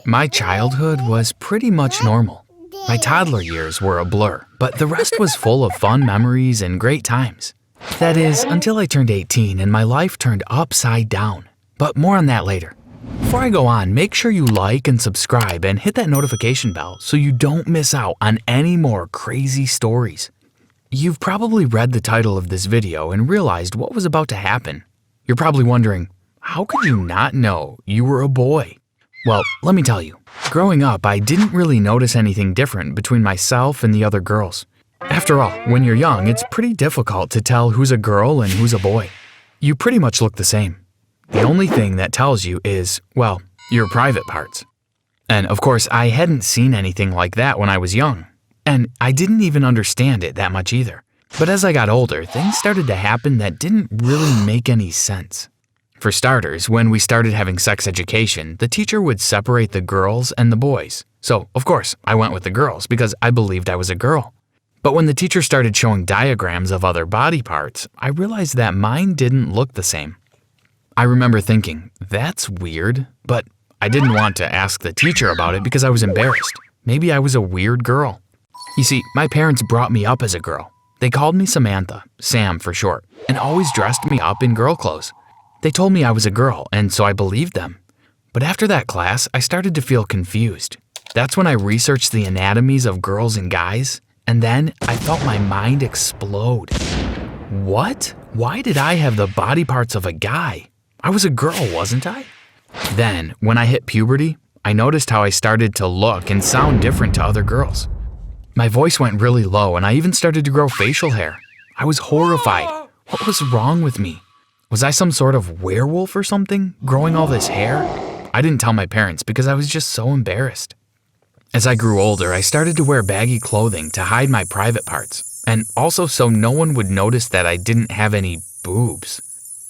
My childhood was pretty much normal. My toddler years were a blur, but the rest was full of fun memories and great times. That is, until I turned 18 and my life turned upside down. But more on that later. Before I go on, make sure you like and subscribe and hit that notification bell so you don't miss out on any more crazy stories. You've probably read the title of this video and realized what was about to happen. You're probably wondering, how could you not know you were a boy? Well, let me tell you. Growing up, I didn't really notice anything different between myself and the other girls. After all, when you're young, it's pretty difficult to tell who's a girl and who's a boy. You pretty much look the same. The only thing that tells you is, well, your private parts. And of course, I hadn't seen anything like that when I was young. And I didn't even understand it that much either. But as I got older, things started to happen that didn't really make any sense. For starters, when we started having sex education, the teacher would separate the girls and the boys. So, of course, I went with the girls because I believed I was a girl. But when the teacher started showing diagrams of other body parts, I realized that mine didn't look the same. I remember thinking, that's weird, but I didn't want to ask the teacher about it because I was embarrassed. Maybe I was a weird girl. You see, my parents brought me up as a girl. They called me Samantha, Sam for short, and always dressed me up in girl clothes. They told me I was a girl, and so I believed them. But after that class, I started to feel confused. That's when I researched the anatomies of girls and guys, and then I felt my mind explode. What? Why did I have the body parts of a guy? I was a girl, wasn't I? Then, when I hit puberty, I noticed how I started to look and sound different to other girls. My voice went really low, and I even started to grow facial hair. I was horrified. What was wrong with me? Was I some sort of werewolf or something, growing all this hair? I didn't tell my parents because I was just so embarrassed. As I grew older, I started to wear baggy clothing to hide my private parts, and also so no one would notice that I didn't have any boobs.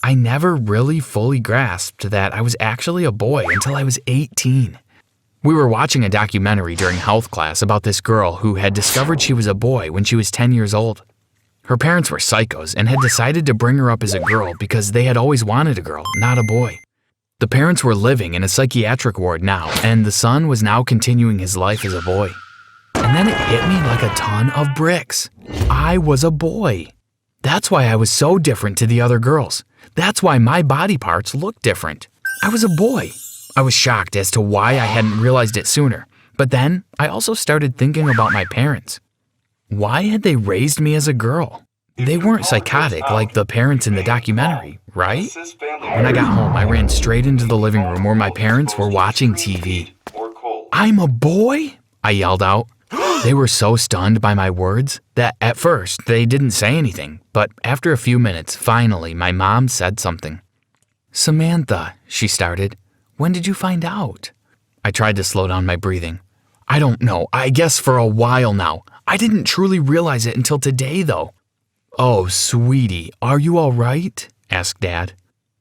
I never really fully grasped that I was actually a boy until I was 18. We were watching a documentary during health class about this girl who had discovered she was a boy when she was 10 years old. Her parents were psychos and had decided to bring her up as a girl because they had always wanted a girl, not a boy. The parents were living in a psychiatric ward now, and the son was now continuing his life as a boy. And then it hit me like a ton of bricks. I was a boy. That's why I was so different to the other girls. That's why my body parts looked different. I was a boy. I was shocked as to why I hadn't realized it sooner. But then I also started thinking about my parents. Why had they raised me as a girl? They weren't psychotic like the parents in the documentary, right? When I got home, I ran straight into the living room where my parents were watching TV. "I'm a boy?" I yelled out. They were so stunned by my words that at first they didn't say anything, but after a few minutes, finally my mom said something. "Samantha," she started, "when did you find out?" I tried to slow down my breathing. "I don't know, I guess for a while now. I didn't truly realize it until today, though." "Oh, sweetie, are you all right?" asked Dad.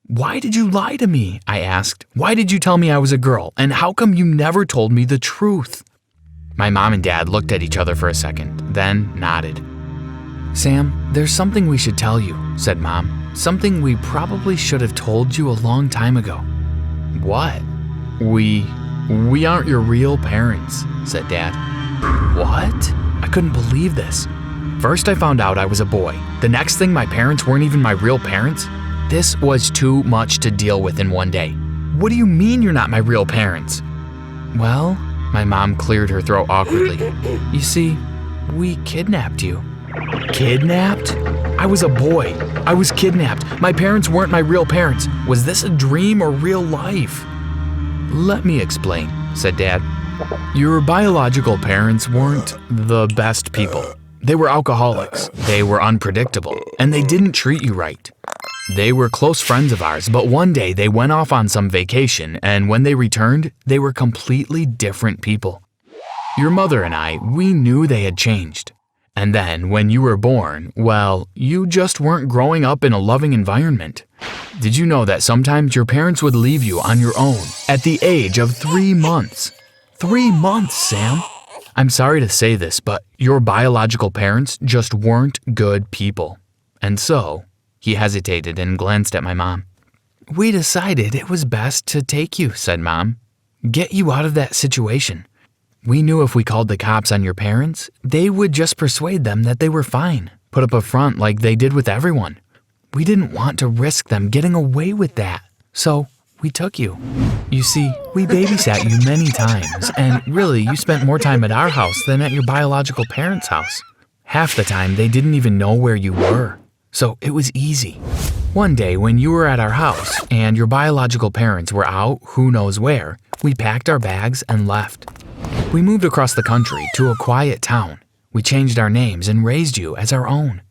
"Why did you lie to me?" I asked. "Why did you tell me I was a girl, and how come you never told me the truth?" My mom and Dad looked at each other for a second, then nodded. "Sam, there's something we should tell you," said Mom. "Something we probably should have told you a long time ago." "What?" We aren't your real parents," said Dad. "What?" I couldn't believe this. First I found out I was a boy. The next thing, my parents weren't even my real parents. This was too much to deal with in one day. "What do you mean you're not my real parents?" "Well," my mom cleared her throat awkwardly. "You see, we kidnapped you." "Kidnapped?" I was a boy. I was kidnapped. My parents weren't my real parents. Was this a dream or real life? "Let me explain," said Dad. "Your biological parents weren't the best people. They were alcoholics, they were unpredictable, and they didn't treat you right. They were close friends of ours, but one day they went off on some vacation, and when they returned, they were completely different people. Your mother and I, we knew they had changed. And then, when you were born, well, you just weren't growing up in a loving environment. Did you know that sometimes your parents would leave you on your own at the age of 3 months? 3 months, Sam! I'm sorry to say this, but your biological parents just weren't good people. And so, he hesitated and glanced at my mom. "We decided it was best to take you," said Mom. get you out of that situation. We knew if we called the cops on your parents, they would just persuade them that they were fine, put up a front like they did with everyone. We didn't want to risk them getting away with that, so we took you. You see, we babysat you many times, and really, you spent more time at our house than at your biological parents' house. Half the time, they didn't even know where you were, so it was easy. One day, when you were at our house and your biological parents were out who knows where, we packed our bags and left. We moved across the country to a quiet town. We changed our names and raised you as our own.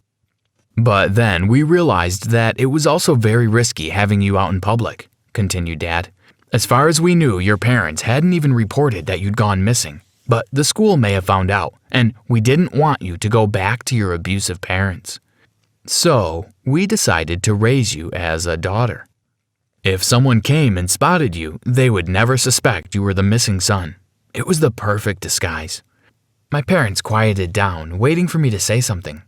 But then we realized that it was also very risky having you out in public, continued Dad. As far as we knew, your parents hadn't even reported that you'd gone missing, but the school may have found out, and we didn't want you to go back to your abusive parents. So, we decided to raise you as a daughter. If someone came and spotted you, they would never suspect you were the missing son. It was the perfect disguise. My parents quieted down, waiting for me to say something,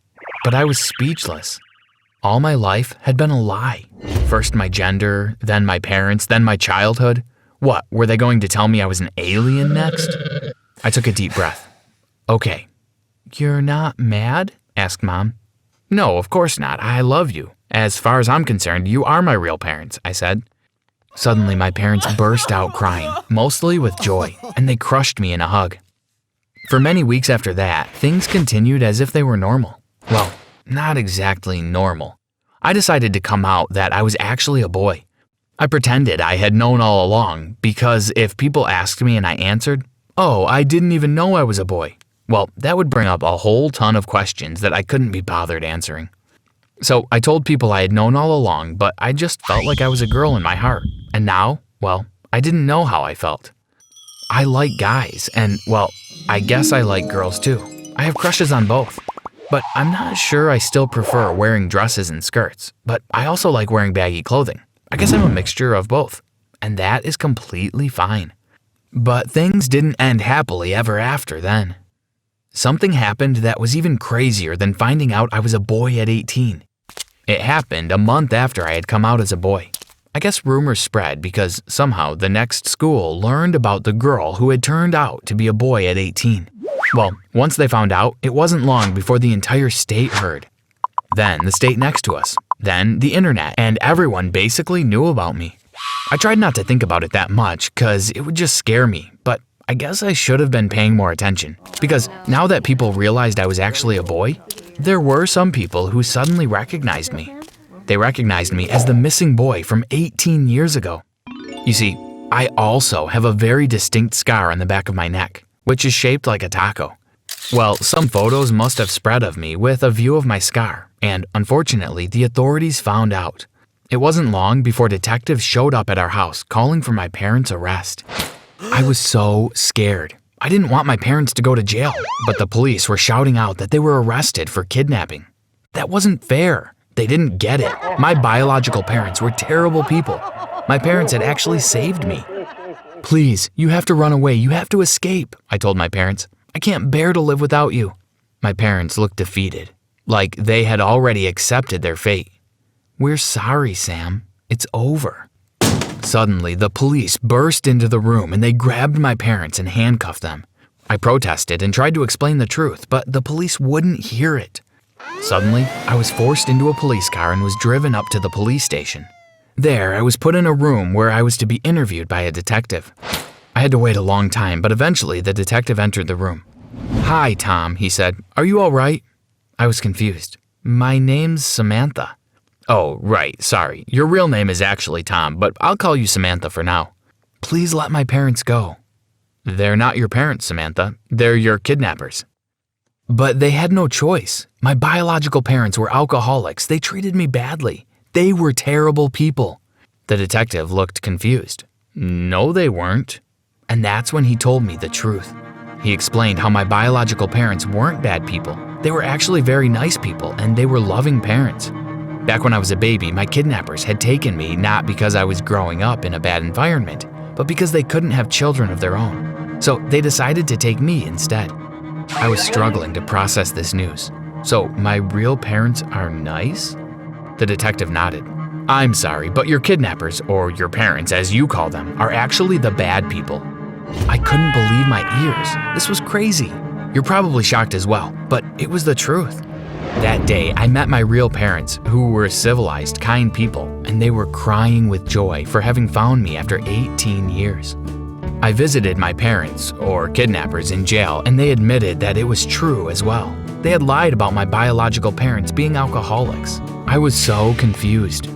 but I was speechless. All my life had been a lie. First my gender, then my parents, then my childhood. What, were they going to tell me I was an alien next? I took a deep breath. Okay. You're not mad? Asked Mom. No, of course not. I love you. As far as I'm concerned, you are my real parents, I said. Suddenly, my parents burst out crying, mostly with joy, and they crushed me in a hug. For many weeks after that, things continued as if they were normal. Well, not exactly normal. I decided to come out that I was actually a boy. I pretended I had known all along, because if people asked me and I answered, "Oh, I didn't even know I was a boy," well, that would bring up a whole ton of questions that I couldn't be bothered answering. So I told people I had known all along, but I just felt like I was a girl in my heart. And now, well, I didn't know how I felt. I like guys, and, well, I guess I like girls too. I have crushes on both. But I'm not sure I still prefer wearing dresses and skirts, but I also like wearing baggy clothing. I guess I'm a mixture of both, and that is completely fine. But things didn't end happily ever after then. Something happened that was even crazier than finding out I was a boy at 18. It happened a month after I had come out as a boy. I guess rumors spread because somehow the next school learned about the girl who had turned out to be a boy at 18. Well, once they found out, it wasn't long before the entire state heard. Then the state next to us. Then the internet, and everyone basically knew about me. I tried not to think about it that much because it would just scare me, but I guess I should have been paying more attention. Because now that people realized I was actually a boy, there were some people who suddenly recognized me. They recognized me as the missing boy from 18 years ago. You see, I also have a very distinct scar on the back of my neck, which is shaped like a taco. Well, some photos must have spread of me with a view of my scar, and unfortunately, the authorities found out. It wasn't long before detectives showed up at our house calling for my parents' arrest. I was so scared. I didn't want my parents to go to jail, but the police were shouting out that they were arrested for kidnapping. That wasn't fair. They didn't get it. My biological parents were terrible people. My parents had actually saved me. Please, you have to run away. You have to escape, I told my parents. I can't bear to live without you. My parents looked defeated, like they had already accepted their fate. We're sorry, Sam. It's over. Suddenly, the police burst into the room and they grabbed my parents and handcuffed them. I protested and tried to explain the truth, but the police wouldn't hear it. Suddenly, I was forced into a police car and was driven up to the police station. There, I was put in a room where I was to be interviewed by a detective. I had to wait a long time, but eventually the detective entered the room. "Hi, Tom," he said. "Are you all right?" I was confused. "My name's Samantha." "Oh, right, sorry. Your real name is actually Tom, but I'll call you Samantha for now." "Please let my parents go." "They're not your parents, Samantha. They're your kidnappers." But they had no choice. My biological parents were alcoholics. They treated me badly. They were terrible people. The detective looked confused. "No, they weren't." And that's when he told me the truth. He explained how my biological parents weren't bad people. They were actually very nice people, and they were loving parents. Back when I was a baby, my kidnappers had taken me not because I was growing up in a bad environment, but because they couldn't have children of their own. So they decided to take me instead. I was struggling to process this news. "So my real parents are nice?" The detective nodded. I'm sorry, but your kidnappers, or your parents as you call them, are actually the bad people. I couldn't believe my ears. This was crazy. You're probably shocked as well, but it was the truth. That day, I met my real parents, who were civilized, kind people, and they were crying with joy for having found me after 18 years. I visited my parents, or kidnappers, in jail, and they admitted that it was true as well. They had lied about my biological parents being alcoholics. I was so confused.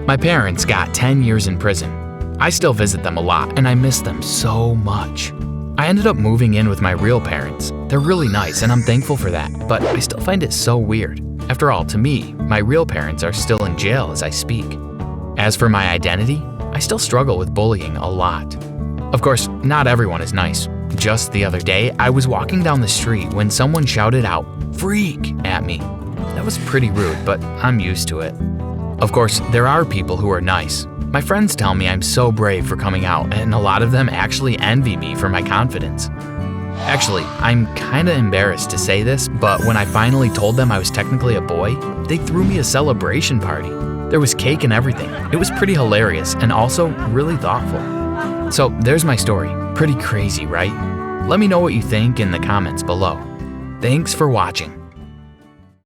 My parents got 10 years in prison. I still visit them a lot, and I miss them so much. I ended up moving in with my real parents. They're really nice, and I'm thankful for that, but I still find it so weird. After all, to me, my real parents are still in jail as I speak. As for my identity, I still struggle with bullying a lot. Of course, not everyone is nice. Just the other day, I was walking down the street when someone shouted out, "Freak!" at me. That was pretty rude, but I'm used to it. Of course, there are people who are nice. My friends tell me I'm so brave for coming out, and a lot of them actually envy me for my confidence. Actually, I'm kinda embarrassed to say this, but when I finally told them I was technically a boy, they threw me a celebration party. There was cake and everything. It was pretty hilarious and also really thoughtful. So there's my story. Pretty crazy, right? Let me know what you think in the comments below. Thanks for watching.